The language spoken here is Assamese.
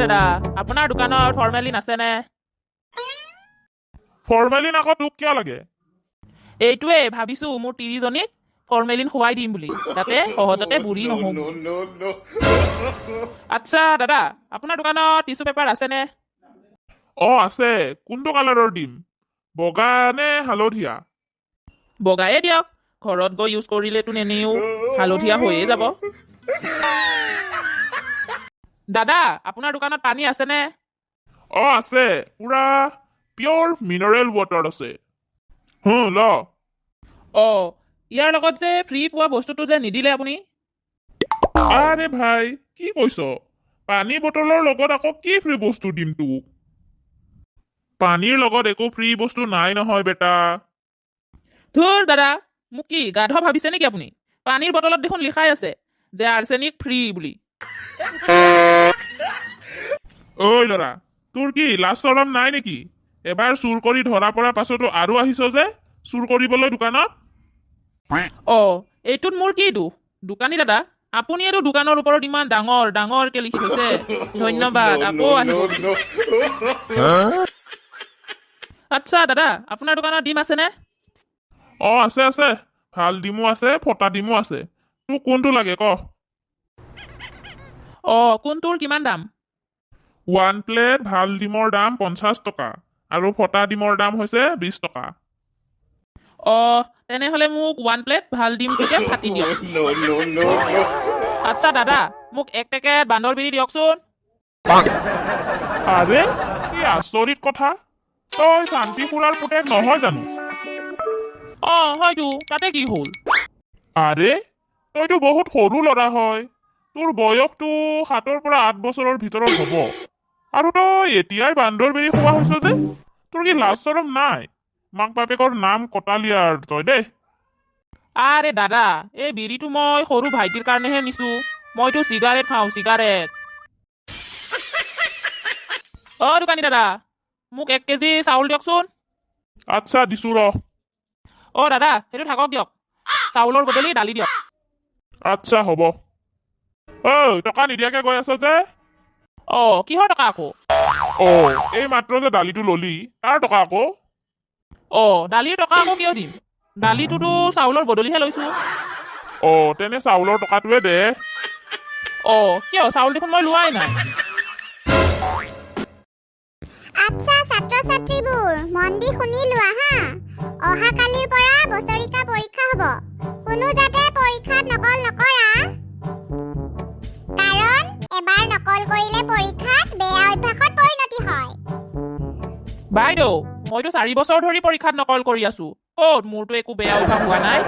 দাদা আপোনাৰ দোকানত ফৰ্মেলিন আছেনে? ফৰ্মেলিন আকৌ তোক কিয় লাগে? এইটোৱে ভাবিছো মোৰ 30জনীক ফৰ্মেলিন খুৱাই দিম বুলি, যাতে সহজতে বুঢ়ী নহওঁ। আচ্ছা দাদা, আপোনাৰ দোকানত টিচু পেপাৰ আছেনে? আছে। কোনটো কালাৰৰ দিম, বগা নে হালধীয়া? বগায়ে দিয়ক, ঘৰত গৈ ইউজ কৰিলেতো এনেও হালধীয়া হৈয়ে যাব। দাদা আপোনাৰ দোকানত পানী আছেনে? আছে, পুৰা পিয়ৰ মিনাৰেল ৱাটাৰ আছে। ল। ইয়াৰ লগত যে ফ্ৰী পোৱা বস্তুটো যে নিদিলে আপুনি? আৰে ভাই, কি কৈছ? পানী বটলৰ লগত আকৌ কি ফ্ৰী বস্তু দিম তোক? পানীৰ লগত একো ফ্ৰী বস্তু নাই নহয় বেটা। ধুৰ দাদা, মোক কি গাধ ভাবিছে নেকি আপুনি? পানীৰ বটলত দেখোন লিখাই আছে যে আৰ্ছেনিক ফ্ৰী বুলি। ঐ ল'ৰা, তোৰ কি লাজ চৰম নাই নেকি? এবাৰ চুৰ কৰি ধৰা পৰা পাছতো আৰু আহিছ যে চুৰ কৰিবলৈ দোকানত? এইটোত মোৰ কি দোষ? দোকানী দাদা, আপুনিয়েতো দোকানৰ ওপৰত ইমান ডাঙৰ ডাঙৰকে লিখি থৈছে। ধন্যবাদ, আকৌ আহিব। আচ্ছা দাদা, আপোনাৰ দোকানত ডিম আছেনে? আছে। ভাল ডিমো আছে, ফটা ডিমো আছে। তোক কোনটো লাগে ক? কোনটোৰ কিমান দাম? 1 প্লেট ভাল ডিমৰ দাম 50 টকা আৰু ফটা ডিমৰ দাম হৈছে 20 টকা। তেনেহ'লে মোক 1 প্লেট ভাল ডিমটোকে ফাটি দিয়ক। আচ্ছা দাদা, মোক 1 পেকেট বান্দৰ বিৰি দিয়কচোন। আৰে, কি আচৰিত কথা! তই শান্তি খুৰাৰ পুতেক নহয় জানো? হয়তো, তাতে কি হ'ল? আৰে, তইতো বহুত সৰু ল'ৰা হয়। তোৰ বয়সটো 7 পৰা 8 বছৰৰ ভিতৰত হ'ব, আৰু তই এতিয়াই বান্দৰ বিৰি খোৱা হৈছ যে? তোৰ কি লাজ চৰম নাই? মাক বাপেকৰ নাম কটালিয়াৰ তই দেই। আৰে দাদা, এই বিৰিটো মই সৰু ভাইটিৰ কাৰণেহে নিছো। মইতো চিগাৰেট খাওঁ, চিগাৰেট। দোকানী দাদা, মোক 1 কেজি চাউল দিয়কচোন। আচ্ছা, দিছো ৰ। দাদা, সেইটো থাকক দিয়ক, চাউলৰ বদলি দালি দিয়ক। আচ্ছা, হ'ব। টকা নিদিয়াকে গৈ আছ যে? কিহৰ টকা আকৌ? এই মাত্ৰ যে দালিটো ললি, তাৰ টকা আকৌ। দালিৰ টকা আকৌ কিয় দিম? দালিটোতো চাউলৰ বদলিহে লৈছো। তেনে চাউলৰ টকাটোৱে দে। কিয়? চাউল দেখোন মই লোৱাই নাই। আচ্ছা ছাত্ৰ-ছাত্ৰীবোৰ, মন দি শুনি লোৱা হা। অহাকালিৰ পৰা বছৰিকা পৰীক্ষা হ'ব। কোনো যাতে পৰীক্ষাত নকল নকৰা, কাৰণ এবাৰ নকল কৰিলে পৰীক্ষাত বেয়া অভ্যাসত পৰিণতি হয়। বাইদেউ, মইতো 4 বছৰ ধৰি পৰীক্ষাত নকল কৰি আছো। ক'ত মোৰতো একো বেয়া অভ্যাস হোৱা নাই?